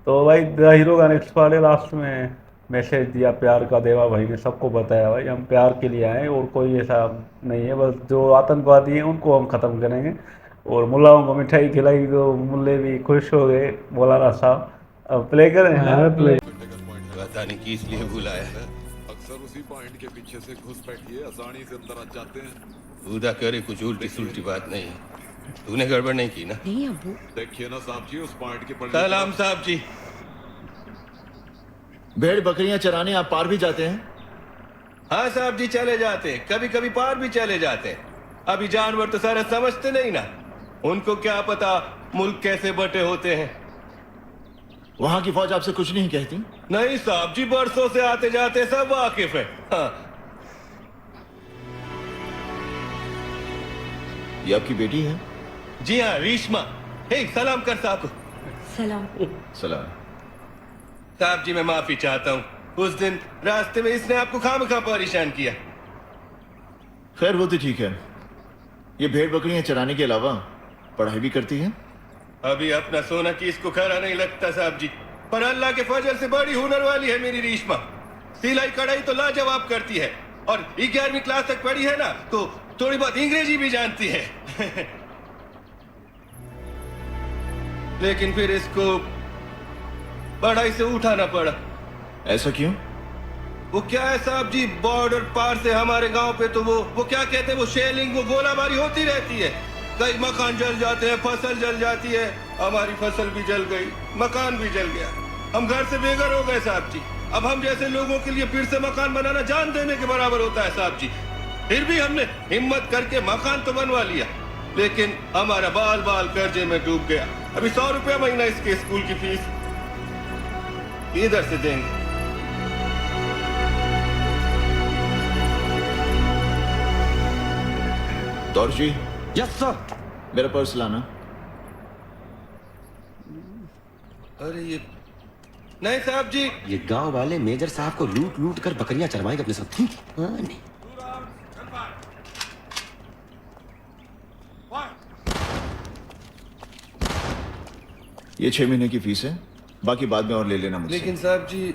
तो भाई the hero का नेक्स्ट पार्ट है, लास्ट में मैसेज दिया प्यार का, देवा भाई ने सबको बताया भाई हम प्यार के लिए आए हैं और कोई ऐसा नहीं है, बस जो आतंकवादी हैं उनको हम ख़त्म करेंगे। और मुल्लाओं को मिठाई खिलाई तो मुल्ले भी खुश हो गए, मौलाना साहब। अब प्ले करें? हाँ प्ले। पता नहीं किस लिए बुलाया है। अक्सर उसी पॉइंट के पीछे से घुस बैठिए, आसानी से अंदर आ जाते हैं। खुदा करे कुछ उल्टी सुलटी बात नहीं है। तूने गड़बड़ नहीं की ना? नहीं अबू। देखिए ना साहब जी, उस पॉइंट के सलाम साहब जी। भेड़ बकरियां चराने आप पार भी जाते हैं? हाँ साहब जी, चले जाते हैं, कभी कभी पार भी चले जाते हैं। अभी जानवर तो सारा समझते नहीं ना, उनको क्या पता मुल्क कैसे बटे होते हैं। वहां की फौज आपसे कुछ नहीं कहती? नहीं साहब जी, बरसों से आते जाते सब वाकिफ है। हाँ। ये आपकी बेटी है? जी हाँ, रीश्मा। हे, सलाम कर साहब को। सलाम। सलाम। साहब जी मैं माफी चाहता हूँ, उस दिन रास्ते में इसने आपको खामखा परेशान किया। खैर वो तो ठीक है। ये भेड़ बकरियां चराने के अलावा पढ़ाई भी करती है? अभी अपना सोना की इसको खरा नहीं लगता साहब जी, पर अल्लाह के फजल से बड़ी हुनर वाली है मेरी रीश्मा। सिलाई कढ़ाई तो लाजवाब करती है, और 11वीं क्लास तक पढ़ी है ना, तो थोड़ी बहुत अंग्रेजी भी जानती है। लेकिन फिर इसको पढ़ाई से उठाना पड़ा। ऐसा क्यों? वो क्या है साहब जी, बॉर्डर पार से हमारे गांव पे तो वो क्या कहते हैं, वो शेलिंग, वो गोलाबारी होती रहती है। कई मकान जल जाते हैं, फसल जल जाती है। हमारी फसल भी जल गई, मकान भी जल गया, हम घर से बेघर हो गए साहब जी। अब हम जैसे लोगों के लिए फिर से मकान बनाना जान देने के बराबर होता है साहब जी। फिर भी हमने हिम्मत करके मकान तो बनवा लिया, लेकिन हमारा बाल बाल कर्जे में डूब गया। अभी 100 रुपया महीना इसके स्कूल की फीस इधर से देंगे। दौर जी, यस सर। मेरा पर्स लाना। अरे ये नहीं साहब जी, ये गांव वाले मेजर साहब को लूट लूट कर बकरियां चरवाएंगे अपने साथ। हाँ, नहीं। ये 6 महीने की फीस है, बाकी बाद में और ले लेना मुझसे। लेकिन साहब जी।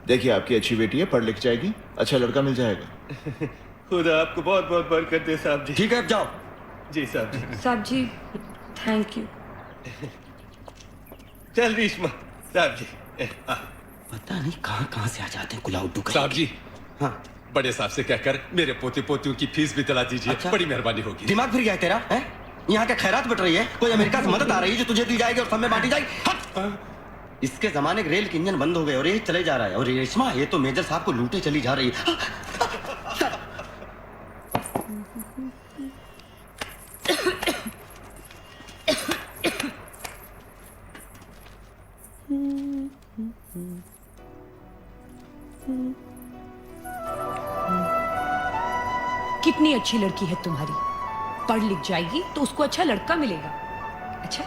देखिए आपकी अच्छी बेटी है, पढ़ लिख जाएगी, अच्छा लड़का मिल जाएगा। खुदा आपको बहुत बहुत बरकत दे साहब जी। ठीक है, अब जाओ। जी साहब जी। साहब जी थैंक यू। चल रीश्मा साहब जी। पता नहीं कहां कहां से आ जाते हैं कुलाउड्डू का। साहब जी, हाँ। बड़े साहब से कहकर मेरे पोते पोतियों की फीस भी दिला दीजिए। अच्छा। बड़ी मेहरबानी होगी। दिमाग फिर गया है तेरा? है यहाँ क्या खैरात बट रही है? कोई अमेरिका से मदद आ रही है जो तुझे दी जाएगी और सब में बांटी जाएगी? हट! इसके जमाने के रेल के इंजन बंद हो गए और ये चले जा रहा है, और रेशमा ये तो मेजर साहब को लूटे चली जा रही है। कितनी अच्छी लड़की है तुम्हारी, पढ़ लिख जाएगी तो उसको अच्छा लड़का मिलेगा। अच्छा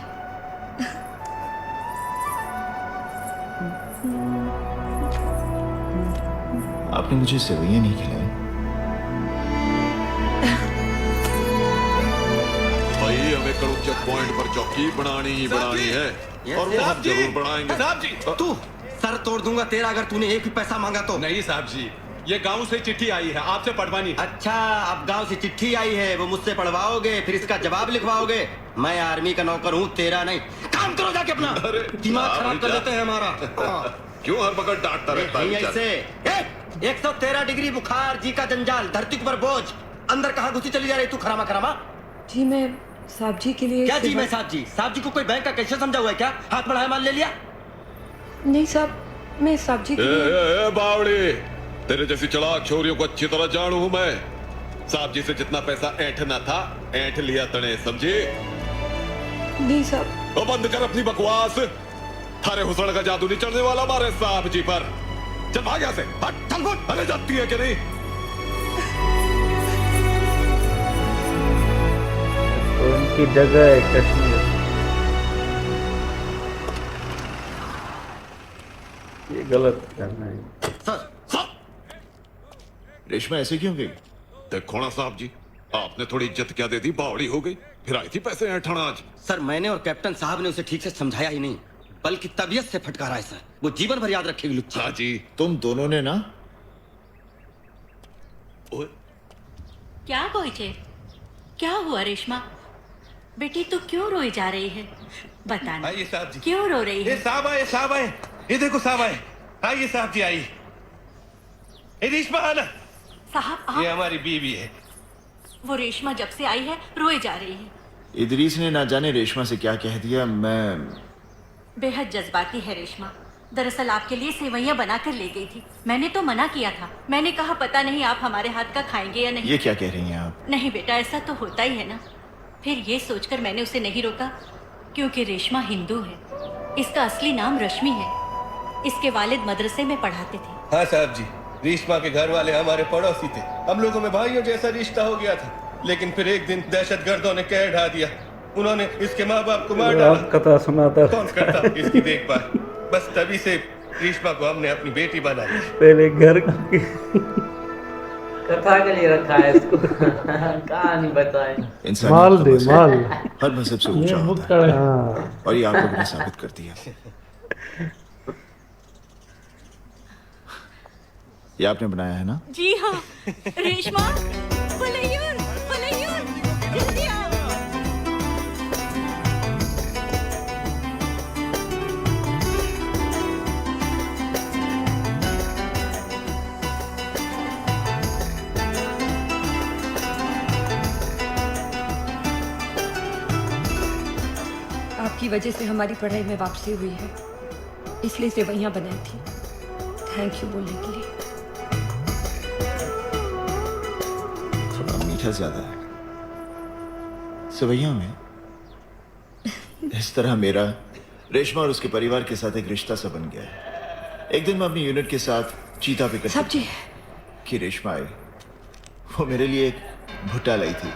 आपने मुझे सेवइयां नहीं खिलाई। भाई हमें कड़ू चेक पॉइंट पर चौकी बनानी ही बनानी है, और वो हम जरूर बनाएंगे। साहब जी। तू सर तोड़ दूंगा तेरा अगर तूने एक भी पैसा मांगा तो। नहीं साहब जी, ये गांव से चिट्ठी आई है, आपसे पढ़वानी है। अच्छा, अब गांव से चिट्ठी आई है, वो मुझसे पढ़वाओगे, फिर इसका जवाब लिखवाओगे। मैं आर्मी का नौकर हूँ, तेरा नहीं। काम करो जाके अपना। दिमाग खराब कर देते हैं हमारा। क्यों हर वक्त डांटता रहता नहीं है? ऐसे 113 डिग्री बुखार, जी का जंजाल, धरती पर बोझ, अंदर कहाँ घुसी चली जा रही तू खरामा खरामा? जी मैं साहब जी के लिए। क्या जी मैं साहब जी? साहब जी को कोई बैंक का कैसे समझा हुआ है क्या? हाथ बढ़ाया माल ले लिया? नहीं साहब, मैं साहब जी के लिए। ए बावड़ी, तेरे जैसी चालाक छोरियों को अच्छी तरह जानू हूं मैं। साहब जी से जितना पैसा ऐंठना था ऐंठ लिया तने, समझे? नहीं साहब। तो बंद कर अपनी बकवास। थारे हुसड़ का जादू नहीं चढ़ने वाला हमारे साहब जी पर। चल भाग यहाँ से, हट। चल फुट। अरे जाती है कि नहीं? तो इनकी जगह है कश्मीर। ये गलत करना है। सर रेशमा ऐसे क्यों गई? देखो ना साहब जी, आपने थोड़ी इज्जत क्या दे दी, बावड़ी हो गई, फिर आई थी पैसे ऐंठना आज। सर मैंने और कैप्टन साहब ने उसे ठीक से समझाया ही नहीं, बल्कि तबीयत से फटकारा है सर। वो जीवन भर याद रखेगी लुच्ची। हाँ जी। तुम दोनों ने ना ओए, क्या गोईचे? क्या हुआ रेशमा? बेटी तू क्यों रोई जा रही है? बताना। आइए साहब जी। क्यों रो रही ये है? साहब आए, साहब आए। ये देखो साहब आए। आइए साहब जी आइए। ये रेशमा आना। साहब ये आप, हमारी बीवी है। वो रेशमा जब से आई है रोए जा रही है। इदरीस ने ना जाने रेशमा से क्या कह दिया। मैं बेहद जज्बाती है रेशमा। दरअसल आपके लिए सेवैयां बना कर ले गई थी। मैंने तो मना किया था। मैंने कहा पता नहीं आप हमारे हाथ का खाएंगे या नहीं। ये क्या कह रही हैं आप? नहीं बेटा, ऐसा तो होता ही है ना। फिर ये सोचकर मैंने उसे नहीं रोका क्योंकि रेशमा हिंदू है। इसका असली नाम रश्मि है। इसके वालिद मदरसे में पढ़ाते थे। हाँ साहब जी, रेशमा के घर वाले हमारे पड़ोसी थे। हम लोगों में भाइयों जैसा रिश्ता हो गया था। लेकिन फिर एक दिन दहशतगर्दों ने कहर ढा दिया। उन्होंने इसके माँ बाप को मार डाला। रात कथा सुनाता कौन करता इसकी देखभाल? बस तभी से रेशमा को हमने अपनी बेटी बना लिया। पहले घर कथा के लिए रखा है इसको। कहानी बताए। इंसान माल दे माल। हर मजहब से ऊंचा होता है हाँ और ये आप लोगों ने साबित कर दिया। ये आपने बनाया है ना? जी हाँ। रेशमा, फुलैयूर, फुलैयूर, जल्दी आओ। आपकी वजह से हमारी पढ़ाई में वापसी हुई है, इसलिए सेवैयां बनाई थी। थैंक यू बोलने के लिए। थोड़ा मीठा ज्यादा है सेवैयों में। इस तरह मेरा रेशमा और उसके परिवार के साथ एक रिश्ता सा बन गया है। एक दिन मैं अपनी यूनिट के साथ चीता पे साहब जी, कि रेशमा आई। वो मेरे लिए एक भुट्टा लाई थी।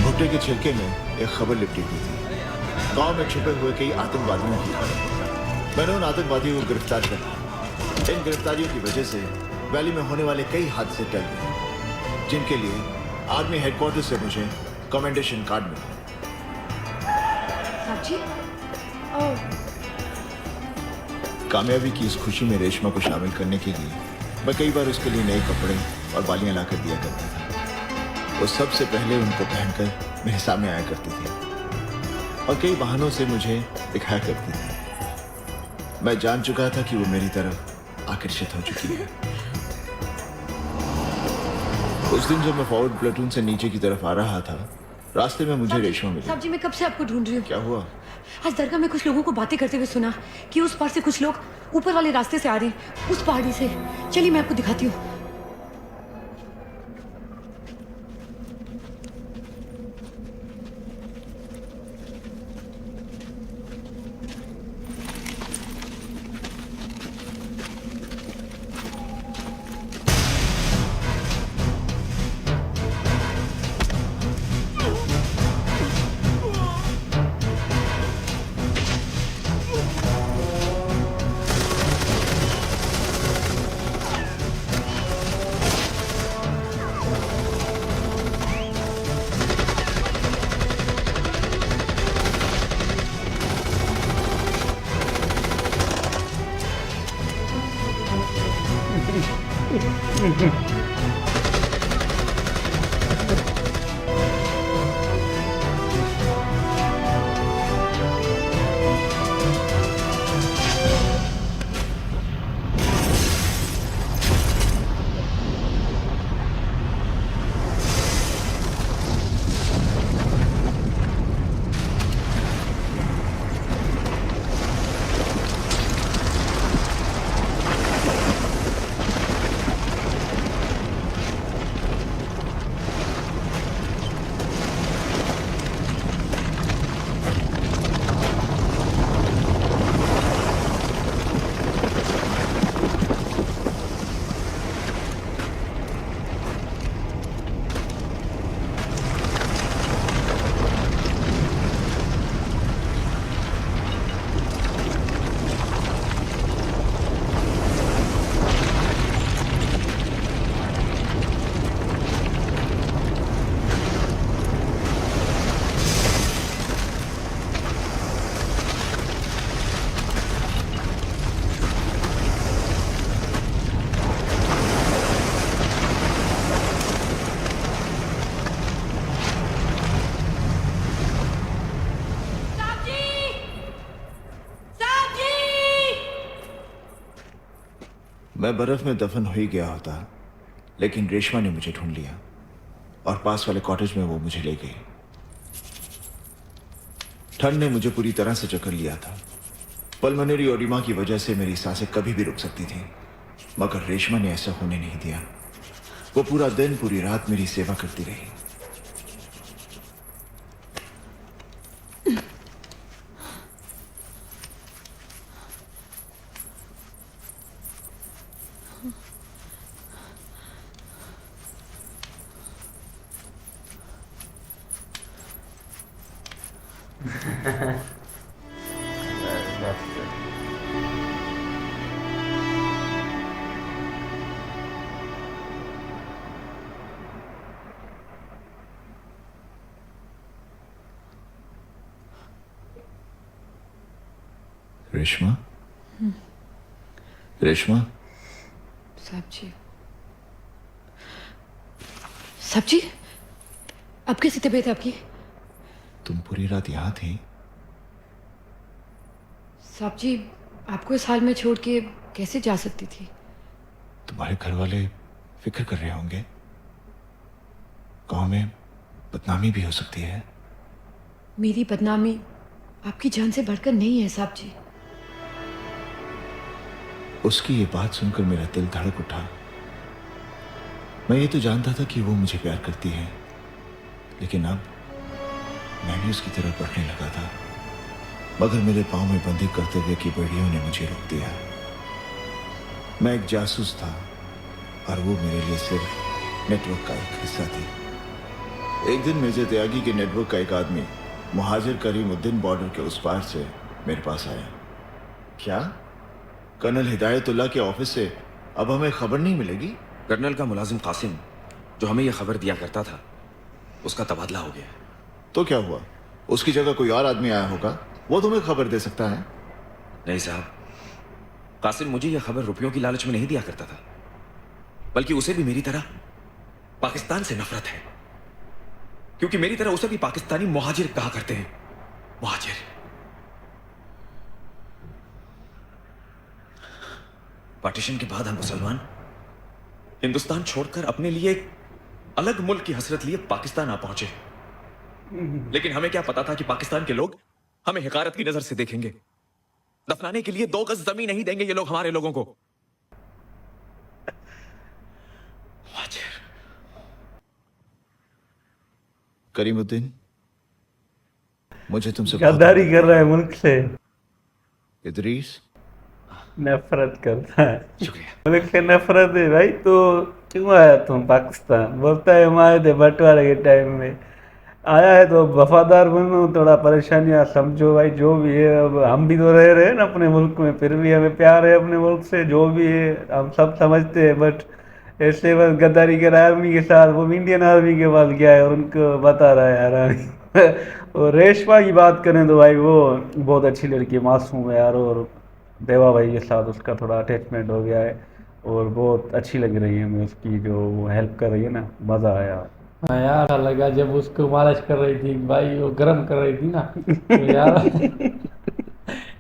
भुट्टे के छिलके में एक खबर लिपटी हुई थी। गांव में छुपे हुए कई आतंकवादियों की खबर। मैंने उन आतंकवादियों को गिरफ्तार कर लिया। इन गिरफ्तारियों की वजह से वैली में होने वाले कई हादसे टल गए, जिनके लिए आर्मी हेडक्वार्टर से मुझे कमेंडेशन कार्ड मिला। साहब जी, ओह, कामयाबी की इस खुशी में रेशमा को शामिल करने के लिए मैं कई बार उसके लिए नए कपड़े और बालियां लाकर दिया करता था। वो सबसे पहले उनको पहनकर मेरे सामने आया करती थी और कई बहानों से मुझे दिखाया करती थी। मैं जान चुका था कि वो मेरी तरफ आकर्षित हो चुकी है। उस दिन जब मैं फॉरवर्ड प्लेटून से नीचे की तरफ आ रहा था, रास्ते में मुझे रेशमा मिली। साहब जी, मैं कब से आपको ढूंढ रही हूँ। क्या हुआ? आज दरगाह में कुछ लोगों को बातें करते हुए सुना कि उस पार से कुछ लोग ऊपर वाले रास्ते से आ रहे हैं, उस पहाड़ी से। चलिए मैं आपको दिखाती हूँ। मैं बर्फ में दफन हो ही गया होता, लेकिन रेशमा ने मुझे ढूंढ लिया और पास वाले कॉटेज में वो मुझे ले गई। ठंड ने मुझे पूरी तरह से जकड़ लिया था। पल्मोनरी ओडिमा की वजह से मेरी सांसें कभी भी रुक सकती थी, मगर रेशमा ने ऐसा होने नहीं दिया। वो पूरा दिन पूरी रात मेरी सेवा करती रही। रेशमा, रेशमा, साहब जी, साहब जी, अब कैसी तबीयत है आपकी? तुम पूरी रात यहां थी? साहब जी, आपको इस हाल में छोड़ के कैसे जा सकती थी? तुम्हारे घर वाले फिक्र कर रहे होंगे। गांव में बदनामी भी हो सकती है। मेरी बदनामी आपकी जान से बढ़कर नहीं है साहब जी। उसकी ये बात सुनकर मेरा दिल धड़क उठा। मैं ये तो जानता था कि वो मुझे प्यार करती है, लेकिन अब मैं भी उसकी तरफ बढ़ने लगा था। मगर मेरे पांव में बंदी कर्तव्य की बेड़ियों ने मुझे रोक दिया। मैं एक जासूस था और वो मेरे लिए सिर्फ नेटवर्क का एक हिस्सा थी। एक दिन मेजर त्यागी के नेटवर्क का एक आदमी मुहाजिर करीमुद्दीन बॉर्डर के उस पार से मेरे पास आया। क्या कर्नल हिदायतुल्लाह के ऑफिस से अब हमें खबर नहीं मिलेगी? कर्नल का मुलाजिम कासिम जो हमें यह खबर दिया करता था, उसका तबादला हो गया। तो क्या हुआ? उसकी जगह कोई और आदमी आया होगा, वो तुम्हें खबर दे सकता है। नहीं साहब, कासिम मुझे यह खबर रुपयों की लालच में नहीं दिया करता था, बल्कि उसे भी मेरी तरह पाकिस्तान से नफरत है, क्योंकि मेरी तरह उसे भी पाकिस्तानी मुहाजिर कहा करते हैं। मुहाजिर। पार्टीशन के बाद हम मुसलमान हिंदुस्तान छोड़कर अपने लिए एक अलग मुल्क की हसरत लिए पाकिस्तान आ पहुंचे। लेकिन हमें क्या पता था कि पाकिस्तान के लोग हमें हिकारत की नजर से देखेंगे। दफनाने के लिए 2 गज जमीन नहीं देंगे ये लोग हमारे लोगों को। करीमुद्दीन, मुझे तुमसे गद्दारी कर रहा है मुल्क से, इदरीस नफरत करता है। शुक्रिया। मुल्क से नफरत है भाई, तो क्यों आया तुम पाकिस्तान? बोलता है हम आए थे बंटवारे के टाइम में, आया है तो वफादार बनो, थोड़ा परेशानियां समझो भाई, जो भी है। अब हम भी तो रह रहे हैं ना अपने मुल्क में, फिर भी हमें प्यार है अपने मुल्क से, जो भी है हम सब समझते हैं। बट ऐसे बस गद्दारी कर रहा है आर्मी के साथ। वो इंडियन आर्मी के पास गया है और उनको बता रहा है यार। और रेशमा की बात करें तो भाई वो बहुत अच्छी लड़की, मासूम है यार, और देवा भाई के साथ उसका थोड़ा अटैचमेंट हो गया है और बहुत अच्छी लग रही है हमें उसकी जो वो हेल्प कर रही है ना, मज़ा आया। हाँ यार, अच्छा लगा जब उसको मालिश कर रही थी भाई, वो गर्म कर रही थी ना, तो यार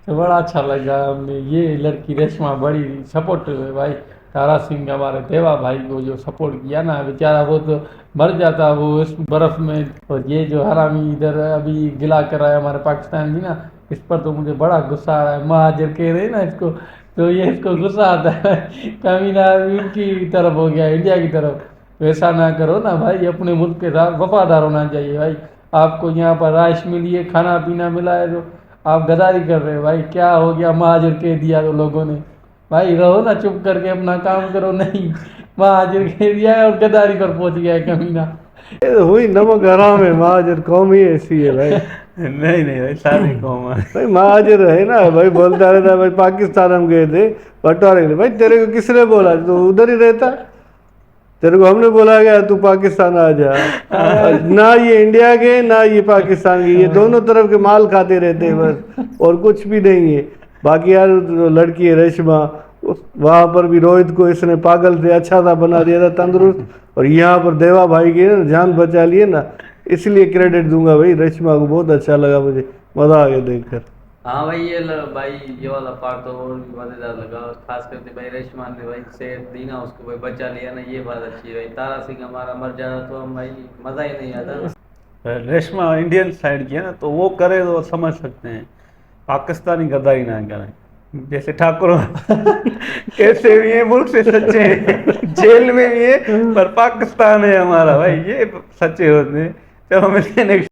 तो बड़ा अच्छा लगा। हमें ये लड़की रेशमा बड़ी सपोर्ट है भाई। तारा सिंह हमारे देवा भाई को जो सपोर्ट किया ना, बेचारा वो तो मर जाता वो इस बर्फ में। और ये जो हरामी इधर अभी गिला कर रहा है हमारे पाकिस्तान भी ना, इस पर तो मुझे बड़ा गुस्सा आ रहा है। महाजर कह रहे ना इसको, तो ये इसको गुस्सा आता है। कमीना उनकी तरफ हो गया, इंडिया की तरफ। वैसा ना करो ना भाई, अपने मुल्क के साथ वफादार होना चाहिए भाई। आपको यहाँ पर राइश मिली है, खाना पीना मिला है, जो आप गद्दारी कर रहे हो भाई। क्या हो गया, महाजर कह दिया तो लोगों ने भाई, रहो ना चुप करके अपना काम करो। नहीं, महाजर कह दिया है और गद्दारी पर पहुंच गया है कमीना। हुई नमक हराम है, महाजर कौम ही ऐसी है भाई। नहीं नहीं भाई, सारी कौम है भाई। महाजर है ना भाई, बोलता रहता है भाई पाकिस्तान हम गए थे बंटवारे के लिए। भाई तेरे को किसने बोला? तू उधर ही रहता, तेरे को हमने बोला गया तू पाकिस्तान आ जा। ना ये इंडिया के ना ये पाकिस्तान के, ये दोनों तरफ के माल खाते रहते हैं बस, और कुछ भी नहीं है। बाकी यार लड़की है रेशमा, वहाँ पर भी रोहित को इसने पागल से अच्छा सा बना दिया था, तंदुरुस्त। और यहाँ पर देवा भाई की जान बचा लिए ना, इसलिए क्रेडिट दूंगा भाई। रेशमा को बहुत अच्छा लगा, मुझे मज़ा आ गया देखकर। हाँ भाई भाई ये वाला पार्ट तो और भी मजेदार लगा, खास करके भाई रेशमा ने भाई सेठ दी ना उसको भाई बचा लिया ना, ये बात अच्छी है भाई। तारा सिंह हमारा मर जाना तो हम भाई मजा ही नहीं आता। रेशमा इंडियन साइड की है ना, तो वो करे तो समझ सकते हैं, पाकिस्तानी गद्दारी ना करें। जैसे ठाकुर कैसे भी है, मुल्क से सच्चे हैं, जेल में भी है पर पाकिस्तान है हमारा भाई, ये सच्चे होते हैं। चलो मिलते हैं नेक्स्ट।